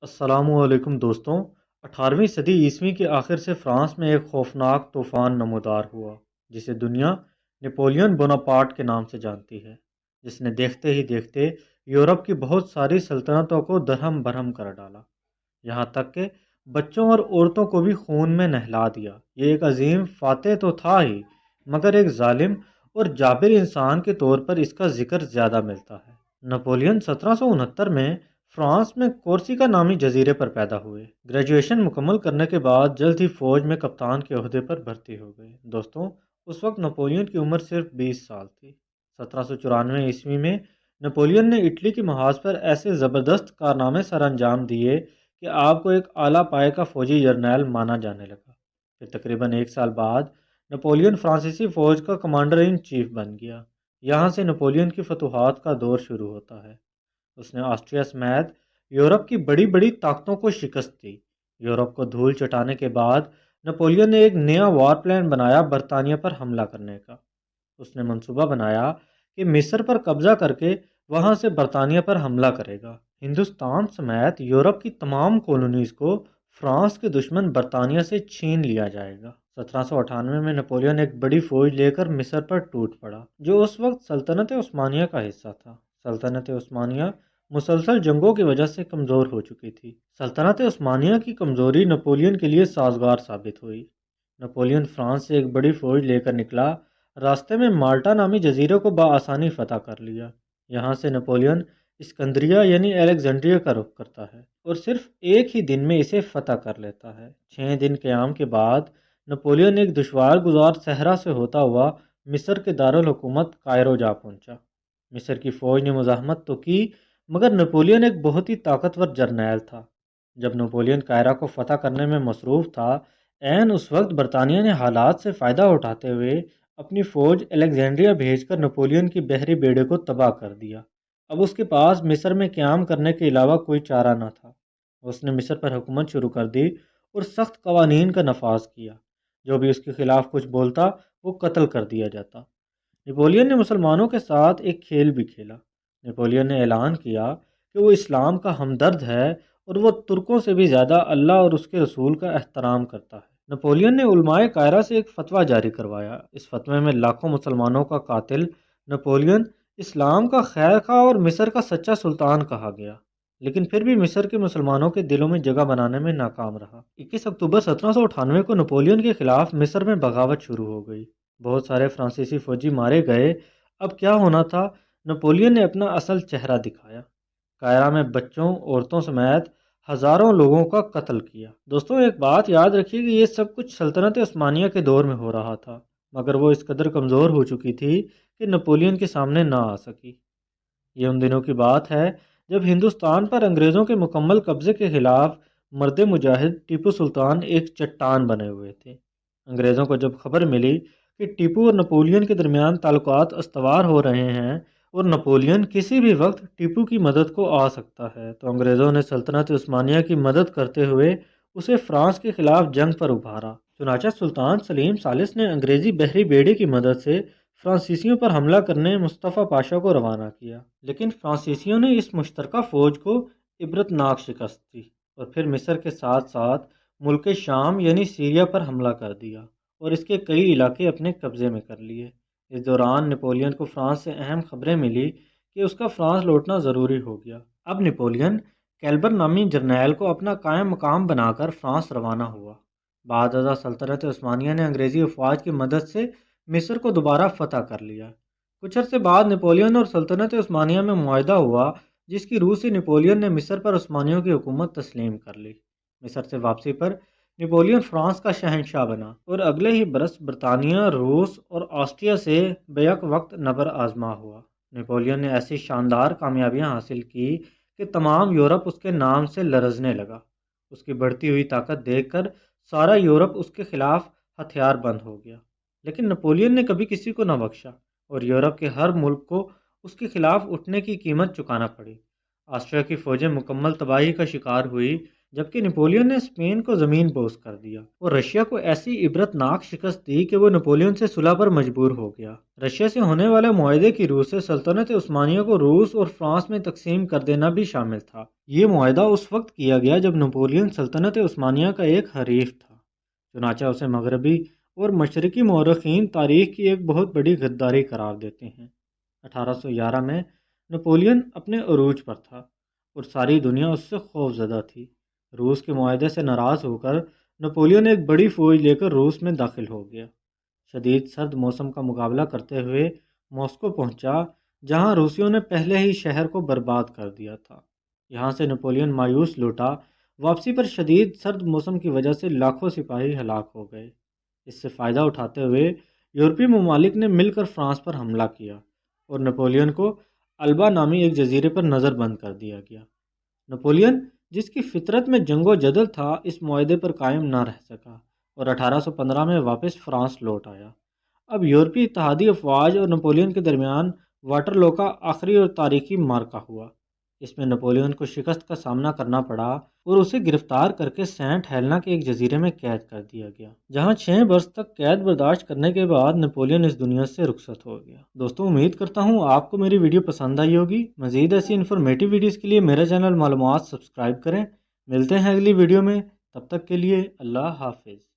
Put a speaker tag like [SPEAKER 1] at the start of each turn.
[SPEAKER 1] السلام علیکم دوستوں۔ 18ویں صدی عیسوی کے آخر سے فرانس میں ایک خوفناک طوفان نمودار ہوا جسے دنیا نپولین بوناپارٹ کے نام سے جانتی ہے، جس نے دیکھتے ہی دیکھتے یورپ کی بہت ساری سلطنتوں کو درہم برہم کر ڈالا، یہاں تک کہ بچوں اور عورتوں کو بھی خون میں نہلا دیا۔ یہ ایک عظیم فاتح تو تھا ہی، مگر ایک ظالم اور جابر انسان کے طور پر اس کا ذکر زیادہ ملتا ہے۔ نپولین 1769 میں فرانس میں کورسیکا نامی جزیرے پر پیدا ہوئے۔ گریجویشن مکمل کرنے کے بعد جلد ہی فوج میں کپتان کے عہدے پر بھرتی ہو گئے۔ دوستوں، اس وقت نپولین کی عمر صرف 20 سال تھی۔ 1794 عیسوی میں نپولین نے اٹلی کے محاذ پر ایسے زبردست کارنامے سر انجام دیے کہ آپ کو ایک اعلیٰ پائے کا فوجی جرنیل مانا جانے لگا۔ پھر تقریباً ایک سال بعد نپولین فرانسیسی فوج کا کمانڈر ان چیف بن گیا۔ یہاں سے نپولین کی فتوحات کا دور شروع ہوتا ہے۔ اس نے آسٹریا سمیت یورپ کی بڑی بڑی طاقتوں کو شکست دی۔ یورپ کو دھول چٹانے کے بعد نپولین نے ایک نیا وار پلان بنایا برطانیہ پر حملہ کرنے کا۔ اس نے منصوبہ بنایا کہ مصر پر قبضہ کر کے وہاں سے برطانیہ پر حملہ کرے گا۔ ہندوستان سمیت یورپ کی تمام کالونیز کو فرانس کے دشمن برطانیہ سے چھین لیا جائے گا۔ 1798 میں نپولین ایک بڑی فوج لے کر مصر پر ٹوٹ پڑا، جو اس وقت سلطنت عثمانیہ کا حصہ تھا۔ سلطنت عثمانیہ مسلسل جنگوں کی وجہ سے کمزور ہو چکی تھی۔ سلطنت عثمانیہ کی کمزوری نپولین کے لیے سازگار ثابت ہوئی۔ نپولین فرانس سے ایک بڑی فوج لے کر نکلا۔ راستے میں مالٹا نامی جزیرے کو بآسانی فتح کر لیا۔ یہاں سے نپولین اسکندریہ یعنی الیگزینڈریا کا رخ کرتا ہے اور صرف ایک ہی دن میں اسے فتح کر لیتا ہے۔ 6 دن قیام کے بعد نپولین ایک دشوار گزار صحرا سے ہوتا ہوا مصر کے دارالحکومت کائرو جا پہنچا۔ مصر کی فوج نے مزاحمت تو کی، مگر نپولین ایک بہت ہی طاقتور جرنیل تھا۔ جب نپولین کائرہ کو فتح کرنے میں مصروف تھا، عین اس وقت برطانیہ نے حالات سے فائدہ اٹھاتے ہوئے اپنی فوج الیگزینڈریا بھیج کر نپولین کی بحری بیڑے کو تباہ کر دیا۔ اب اس کے پاس مصر میں قیام کرنے کے علاوہ کوئی چارہ نہ تھا۔ اس نے مصر پر حکومت شروع کر دی اور سخت قوانین کا نفاذ کیا۔ جو بھی اس کے خلاف کچھ بولتا وہ قتل کر دیا جاتا۔ نپولین نے مسلمانوں کے ساتھ ایک کھیل بھی کھیلا۔ نپولین نے اعلان کیا کہ وہ اسلام کا ہمدرد ہے اور وہ ترکوں سے بھی زیادہ اللہ اور اس کے رسول کا احترام کرتا ہے۔ نپولین نے علماء قاہرہ سے ایک فتویٰ جاری کروایا۔ اس فتوے میں لاکھوں مسلمانوں کا قاتل نپولین اسلام کا خیر خواہ اور مصر کا سچا سلطان کہا گیا، لیکن پھر بھی مصر کے مسلمانوں کے دلوں میں جگہ بنانے میں ناکام رہا۔ 21 اکتوبر 1798 کو نپولین کے خلاف مصر میں بغاوت شروع ہو گئی۔ بہت سارے فرانسیسی فوجی مارے گئے۔ اب کیا ہونا تھا؟ نپولین نے اپنا اصل چہرہ دکھایا۔ قاہرہ میں بچوں، عورتوں سمیت ہزاروں لوگوں کا قتل کیا۔ دوستوں، ایک بات یاد رکھیے کہ یہ سب کچھ سلطنت عثمانیہ کے دور میں ہو رہا تھا، مگر وہ اس قدر کمزور ہو چکی تھی کہ نپولین کے سامنے نہ آ سکی۔ یہ ان دنوں کی بات ہے جب ہندوستان پر انگریزوں کے مکمل قبضے کے خلاف مرد مجاہد ٹیپو سلطان ایک چٹان بنے ہوئے تھے۔ انگریزوں کو جب خبر ملی کہ ٹیپو اور نپولین کے درمیان تعلقات استوار ہو رہے ہیں اور نپولین کسی بھی وقت ٹیپو کی مدد کو آ سکتا ہے، تو انگریزوں نے سلطنت عثمانیہ کی مدد کرتے ہوئے اسے فرانس کے خلاف جنگ پر ابھارا۔ چنانچہ سلطان سلیم ثالث نے انگریزی بحری بیڑے کی مدد سے فرانسیسیوں پر حملہ کرنے مصطفیٰ پاشا کو روانہ کیا، لیکن فرانسیسیوں نے اس مشترکہ فوج کو عبرتناک شکست دی اور پھر مصر کے ساتھ ساتھ ملک شام یعنی سیریا پر حملہ کر دیا اور اس کے کئی علاقے اپنے قبضے میں کر لیے۔ اس دوران نپولین کو فرانس سے اہم خبریں ملی کہ اس کا فرانس لوٹنا ضروری ہو گیا۔ اب نپولین کیلبر نامی جرنیل کو اپنا قائم مقام بنا کر فرانس روانہ ہوا۔ بعد ازاں سلطنت عثمانیہ نے انگریزی افواج کی مدد سے مصر کو دوبارہ فتح کر لیا۔ کچھ عرصے بعد نپولین اور سلطنت عثمانیہ میں معاہدہ ہوا، جس کی روح سے نپولین نے مصر پر عثمانیوں کی حکومت تسلیم کر لی۔ مصر سے واپسی پر نپولین فرانس کا شہنشاہ بنا اور اگلے ہی برس برطانیہ، روس اور آسٹریا سے بیک وقت نبر آزما ہوا۔ نپولین نے ایسی شاندار کامیابیاں حاصل کی کہ تمام یورپ اس کے نام سے لرزنے لگا۔ اس کی بڑھتی ہوئی طاقت دیکھ کر سارا یورپ اس کے خلاف ہتھیار بند ہو گیا، لیکن نپولین نے کبھی کسی کو نہ بخشا اور یورپ کے ہر ملک کو اس کے خلاف اٹھنے کی قیمت چکانا پڑی۔ آسٹریا کی فوجیں مکمل تباہی کا شکار ہوئی، جبکہ نپولین نے اسپین کو زمین بوس کر دیا اور رشیا کو ایسی عبرت ناک شکست دی کہ وہ نپولین سے صلح پر مجبور ہو گیا۔ رشیا سے ہونے والے معاہدے کی روح سے سلطنت عثمانیہ کو روس اور فرانس میں تقسیم کر دینا بھی شامل تھا۔ یہ معاہدہ اس وقت کیا گیا جب نپولین سلطنت عثمانیہ کا ایک حریف تھا، چنانچہ اسے مغربی اور مشرقی مورخین تاریخ کی ایک بہت بڑی غداری قرار دیتے ہیں۔ 1811 میں نپولین اپنے عروج پر تھا اور ساری دنیا اس سے خوف زدہ تھی۔ روس کے معاہدے سے ناراض ہو کر نپولین ایک بڑی فوج لے کر روس میں داخل ہو گیا۔ شدید سرد موسم کا مقابلہ کرتے ہوئے ماسکو پہنچا، جہاں روسیوں نے پہلے ہی شہر کو برباد کر دیا تھا۔ یہاں سے نپولین مایوس لوٹا۔ واپسی پر شدید سرد موسم کی وجہ سے لاکھوں سپاہی ہلاک ہو گئے۔ اس سے فائدہ اٹھاتے ہوئے یورپی ممالک نے مل کر فرانس پر حملہ کیا اور نپولین کو البا نامی ایک جزیرے پر نظر بند کر دیا گیا۔ نپولین، جس کی فطرت میں جنگ و جدل تھا، اس معاہدے پر قائم نہ رہ سکا اور 1815 میں واپس فرانس لوٹ آیا۔ اب یورپی اتحادی افواج اور نپولین کے درمیان واٹرلو کا آخری اور تاریخی معرکہ ہوا۔ اس میں نپولین کو شکست کا سامنا کرنا پڑا اور اسے گرفتار کر کے سینٹ ہیلنا کے ایک جزیرے میں قید کر دیا گیا، جہاں 6 برس تک قید برداشت کرنے کے بعد نپولین اس دنیا سے رخصت ہو گیا۔ دوستوں، امید کرتا ہوں آپ کو میری ویڈیو پسند آئی ہوگی۔ مزید ایسی انفارمیٹیو ویڈیوز کے لیے میرا چینل معلومات سبسکرائب کریں۔ ملتے ہیں اگلی ویڈیو میں، تب تک کے لیے اللہ حافظ۔